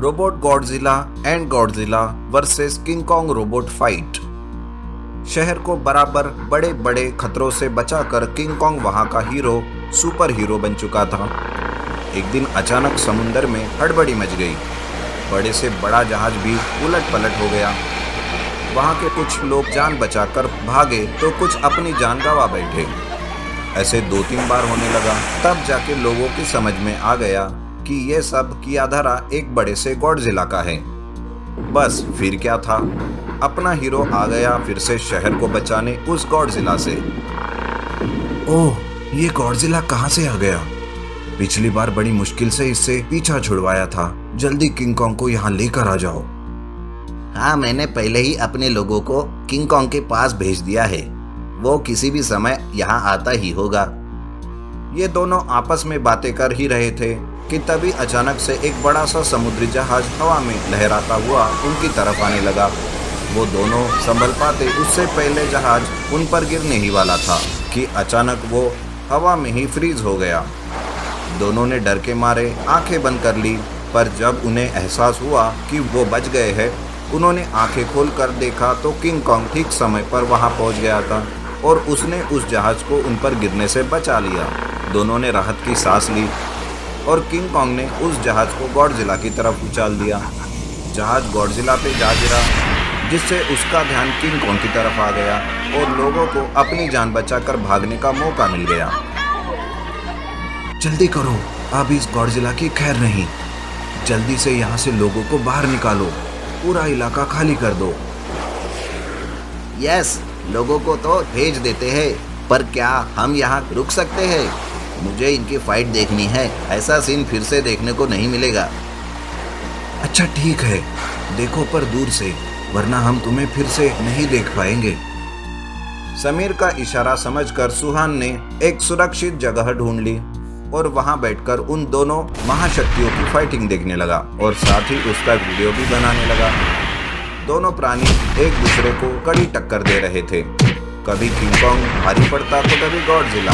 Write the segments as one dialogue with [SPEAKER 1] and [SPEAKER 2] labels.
[SPEAKER 1] Robot Godzilla and Godzilla versus king Kong robot fight. शहर को बराबर बड़े बड़े खतरों से बचाकर किंग कॉन्ग वहां का हीरो सुपर हीरो बन चुका था। एक दिन अचानक समुंदर में हड़बड़ी मच गई। बड़े से बड़ा जहाज भी उलट पलट हो गया। वहां के कुछ लोग जान बचाकर भागे तो कुछ अपनी जान गंवा बैठे। ऐसे 2-3 बार होने लगा। तब जाके लोगों की समझ में आ गया कि ये सब किया धरा एक बड़े से गॉडजिला का है। बस फिर क्या था, अपना हीरो आ गया फिर से शहर को बचाने उस गॉडजिला से। ओह, ये गॉडजिला कहाँ से आ गया? पिछली बार बड़ी मुश्किल से इससे पीछा छुड़वाया था। जल्दी किंग कॉन्ग को यहाँ लेकर आ जाओ।
[SPEAKER 2] हाँ, मैंने पहले ही अपने लोगों को किंग कॉन्ग के पास भेज दिया है। वो किसी भी समय यहाँ आता ही होगा।
[SPEAKER 1] ये दोनों आपस में बातें कर ही रहे थे कि तभी अचानक से एक बड़ा सा समुद्री जहाज हवा में लहराता हुआ उनकी तरफ आने लगा। वो दोनों संभल पाते उससे पहले जहाज उन पर गिरने ही वाला था कि अचानक वो हवा में ही फ्रीज हो गया। दोनों ने डर के मारे आंखें बंद कर ली, पर जब उन्हें एहसास हुआ कि वो बच गए हैं, उन्होंने आंखें खोलकर देखा तो किंग कॉन्ग ठीक समय पर वहां पहुंच गया था और उसने उस जहाज को उन पर गिरने से बचा लिया। दोनों ने राहत की सांस ली और किंग कॉन्ग ने उस जहाज को गॉडजिला की तरफ उछाल दिया। जहाज गॉडजिला पे जा गिरा, जिससे उसका ध्यान किंग कॉन्ग की तरफ आ गया और लोगों को अपनी जान बचाकर भागने का मौका मिल गया।
[SPEAKER 3] जल्दी करो, अब इस गॉडजिला की खैर नहीं। जल्दी से यहाँ से लोगों को बाहर निकालो, पूरा इलाका खाली कर दो।
[SPEAKER 2] यस, लोगों को तो भेज देते हैं, पर क्या हम यहाँ रुक सकते हैं? मुझे इनकी फाइट देखनी है। ऐसा सीन फिर से देखने को नहीं मिलेगा।
[SPEAKER 3] अच्छा ठीक है, देखो पर दूर से, वरना हम तुम्हें फिर से नहीं देख पाएंगे।
[SPEAKER 1] समीर का इशारा समझकर सुहान ने एक सुरक्षित जगह ढूंढ ली और वहां बैठकर उन दोनों महाशक्तियों की फाइटिंग देखने लगा और साथ ही उसका वीडियो भी बनाने लगा। दोनों प्राणी एक दूसरे को कड़ी टक्कर दे रहे थे। कभी किंग कॉन्ग भारी पड़ता तो कभी गॉडजिला,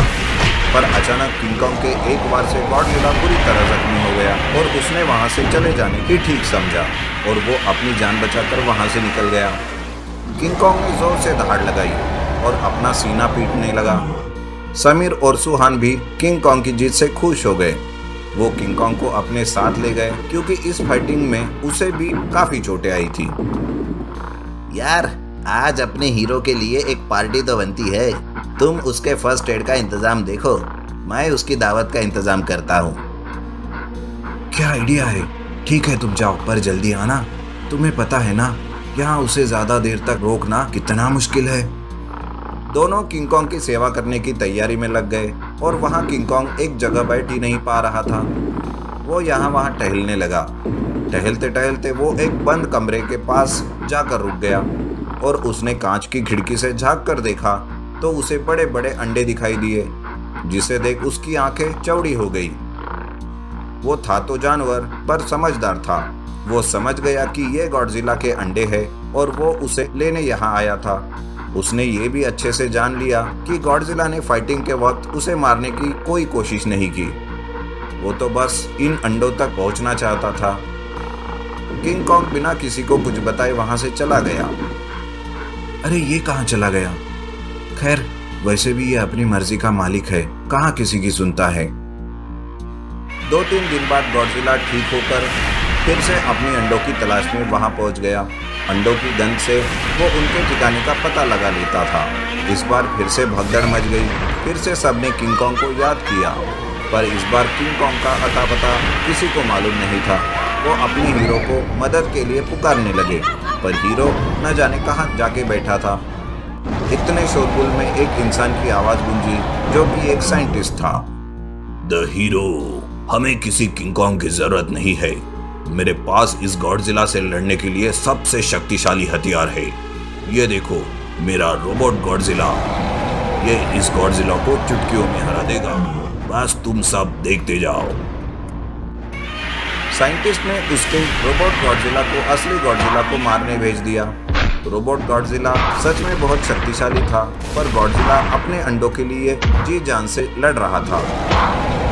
[SPEAKER 1] पर अचानक किंग कॉन्ग के एक बार से गॉडजिला पूरी तरह जख्मी हो गया और उसने वहां से चले जाने की ठीक समझा और वो अपनी जान बचाकर वहां से निकल गया। किंग कॉन्ग ने जोर से दहाड़ लगाई और अपना सीना पीटने लगा। समीर और सुहान भी किंग कॉन्ग की जीत से खुश हो गए। वो किंग कॉन्ग को अपने साथ ले गए क्योंकि इस फाइटिंग में उसे भी काफी चोटें आई थी।
[SPEAKER 2] यार, आज अपने हीरो के लिए एक पार्टी तो बनती है। तुम उसके फर्स्ट एड का इंतजाम देखो, मैं उसकी दावत का इंतजाम करता हूँ।
[SPEAKER 3] क्या आइडिया है? ठीक है, तुम जाओ, पर जल्दी आना। तुम्हें पता है ना, यहाँ उसे ज्यादा देर तक रोकना कितना मुश्किल है।
[SPEAKER 1] दोनों किंग कॉन्ग की सेवा करने की तैयारी में लग गए और वहाँ किंग कॉन्ग एक जगह बैठ ही नहीं पा रहा था। वो यहाँ वहाँ टहलने लगा। टहलते टहलते वो एक बंद कमरे के पास जाकर रुक गया और उसने कांच की खिड़की से झांक कर देखा तो उसे बड़े बड़े अंडे दिखाई दिए, जिसे देख उसकी आंखें चौड़ी हो गई। वो था तो जानवर पर समझदार था। वो समझ गया कि ये गॉडजिला के अंडे हैं और वो उसे लेने यहाँ आया था। उसने ये भी अच्छे से जान लिया कि गॉडजिला ने फाइटिंग के वक्त उसे मारने की कोई कोशिश नहीं की। वो तो बस इन अंडों तक पहुंचना चाहता था। किंग कॉन्ग बिना किसी को कुछ बताए वहां से चला गया।
[SPEAKER 3] अरे ये कहाँ चला गया? खैर, वैसे भी ये अपनी मर्जी का मालिक है, कहाँ किसी की सुनता है।
[SPEAKER 1] 2-3 दिन बाद गॉडजिला ठीक होकर फिर से अपनी अंडों की तलाश में वहां पहुंच गया। अंडों की गंध से वो उनके ठिकाने का पता लगा लेता था। इस बार फिर से भगदड़ मच गई। फिर से सबने किंग कॉन्ग को याद किया, पर इस बार किंग कॉन्ग का अता पता किसी को मालूम नहीं था। वो अपने हीरो को मदद के लिए पुकारने लगे, पर हीरो न जाने कहाँ जाके बैठा था। इतने शोरगुल में एक इंसान की आवाज गूंजी, जो कि एक साइंटिस्ट था।
[SPEAKER 4] द हीरो, हमें किसी किंग कॉन्ग की जरूरत नहीं है। मेरे पास इस गॉडजिला से लड़ने के लिए सबसे शक्तिशाली हथियार है। ये देखो, मेरा रोबोट गॉडजिला। ये इस गॉडजिला को चुटकियों में हरा देगा। बस तुम सब देखते जाओ।
[SPEAKER 1] साइंटिस्ट ने उसके रोबोट गॉडजिला को असली गॉडजिला को मारने भेज दिया। रोबोट गॉडजिला सच में बहुत शक्तिशाली था, पर गॉडजिला अपने अंडों के लिए जी जान से लड़ रहा था।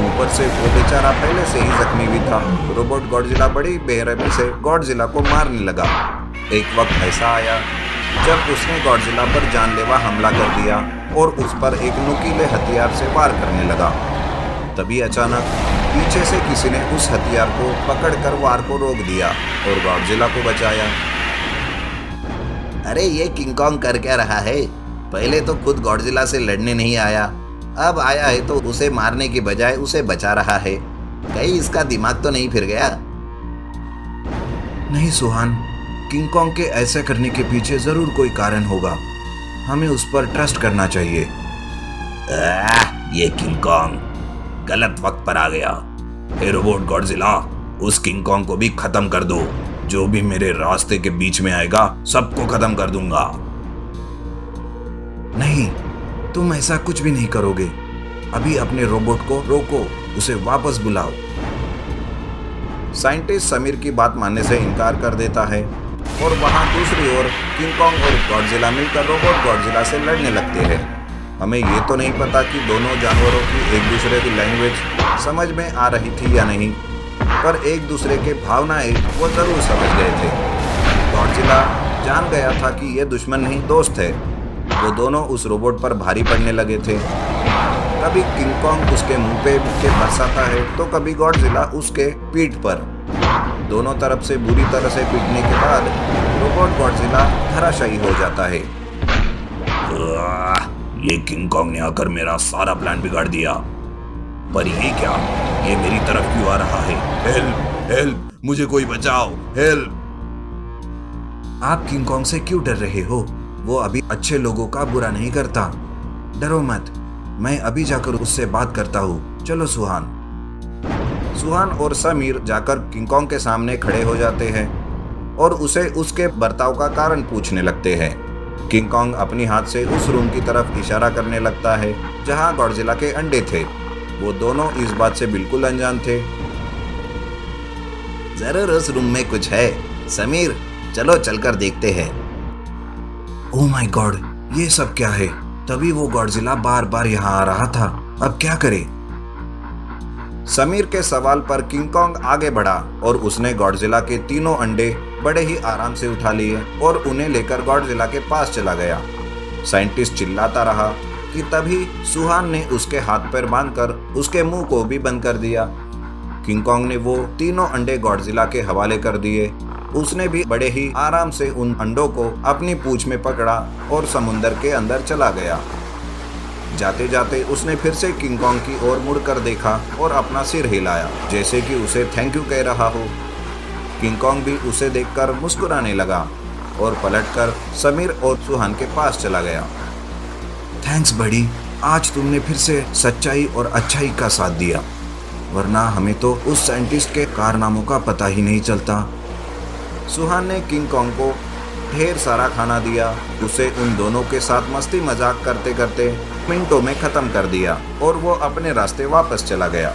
[SPEAKER 1] ऊपर से वो बेचारा पहले से ही जख्मी भी था। रोबोट गॉडजिला बड़ी बेरहमी से गॉडजिला को मारने लगा। एक वक्त ऐसा आया जब उसने गॉडजिला पर जानलेवा हमला कर दिया और उस पर एक नुकीले हथियार से वार करने लगा। तभी अचानक पीछे से किसी ने उस हथियार को पकड़कर वार को रोक दिया और गॉडजिला को बचाया।
[SPEAKER 2] अरे ये किंग कॉन्ग कर क्या रहा है? पहले तो खुद गॉडजिला से लड़ने नहीं आया, अब आया है तो उसे मारने की बजाय उसे बचा रहा है। कहीं इसका दिमाग तो नहीं फिर गया?
[SPEAKER 3] नहीं सुहान, किंग कॉन्ग के ऐसे करने के पीछे जरूर कोई कारण होगा। हमें उस पर ट्रस्ट करना चाहिए।
[SPEAKER 4] ये किंग कॉन्ग गलत वक्त पर आ गया। हे रोबोट गॉडजिला, उस किंग कॉन्ग को भी खत्म कर दो। जो भी मेरे रास्ते के बीच में आएगा सबको खत्म कर दूंगा।
[SPEAKER 3] नहीं, तुम ऐसा कुछ भी नहीं करोगे। अभी अपने रोबोट को रोको, उसे वापस बुलाओ।
[SPEAKER 1] साइंटिस्ट समीर की बात मानने से इनकार कर देता है और वहां दूसरी ओर किंग कॉन्ग और गॉडजिला मिलकर रोबोट गॉडजिला से लड़ने लगते हैं। हमें ये तो नहीं पता कि दोनों जानवरों की एक दूसरे की लैंग्वेज समझ में आ रही थी या नहीं, पर एक दूसरे के भावनाएं वो जरूर समझ गए थे। गॉडजिला जान गया था कि ये दुश्मन नहीं दोस्त है। वो दोनों उस रोबोट पर भारी पड़ने लगे थे। कभी किंग कॉन्ग उसके मुंह पे के बरसाता है तो कभी गॉडजिला उसके पीठ पर। दोनों तरफ से बुरी तरह से पीटने के बाद रोबोट गॉडजिला धराशायी हो जाता है।
[SPEAKER 4] ये किंग कॉन्ग ने आकर मेरा सारा प्लान बिगाड़ दिया। पर ये क्या? ये मेरी तरफ क्यों आ रहा है? हेल्प हेल्प, मुझे कोई बचाओ, हेल्प।
[SPEAKER 3] आप किंग कॉन्ग से क्यों डर रहे हो? वो अभी अच्छे लोगों का बुरा नहीं करता। डरो मत, मैं अभी जाकर उससे बात करता हूँ। चलो सुहान।
[SPEAKER 1] सुहान और समीर जाकर किंग कॉन्ग के सामने खड़े हो जाते हैं और उसे उसके बर्ताव का कारण पूछने लगते हैं। किंग कॉन्ग अपनी हाथ से उस रूम की तरफ इशारा करने लगता है जहां गॉडजिला के अंडे थे। वो दोनों इस बात से बिल्कुल अनजान थे।
[SPEAKER 2] जरूर उस रूम में कुछ है। समीर, चलो चलकर देखते हैं।
[SPEAKER 3] ओह माय गॉड, ये सब क्या है? तभी वो गॉडजिला बार बार यहाँ आ रहा था। अब क्या करे?
[SPEAKER 1] समीर के सवाल पर किंग कॉन्ग आगे बढ़ा और उसने गॉडजिला के तीनों अंडे बड़े ही आराम से उठा लिए और उन्हें लेकर गॉडजिला के पास चला गया। साइंटिस्ट चिल्लाता रहा कि तभी सुहान ने उसके हाथ पैर बांधकर उसके मुंह को भी बंद कर दिया। किंग कॉन्ग ने वो तीनों अंडे गॉडजिला के हवाले कर दिए। उसने भी बड़े ही आराम से उन अंडों को अपनी पूंछ में पकड़ा और समुंदर के अंदर चला गया। जाते जाते उसने फिर से किंग कॉन्ग की ओर मुड़कर देखा और अपना सिर हिलाया जैसे कि उसे थैंक यू कह रहा हो। किंग कॉन्ग भी उसे देखकर मुस्कुराने लगा और पलटकर समीर और सुहान के पास चला गया।
[SPEAKER 3] थैंक्स बड़ी, आज तुमने फिर से सच्चाई और अच्छाई का साथ दिया, वरना हमें तो उस साइंटिस्ट के कारनामों का पता ही नहीं चलता।
[SPEAKER 1] सुहान ने किंग कॉन्ग को ढेर सारा खाना दिया। उसे उन दोनों के साथ मस्ती मजाक करते करते मिनटों में खत्म कर दिया और वो अपने रास्ते वापस चला गया।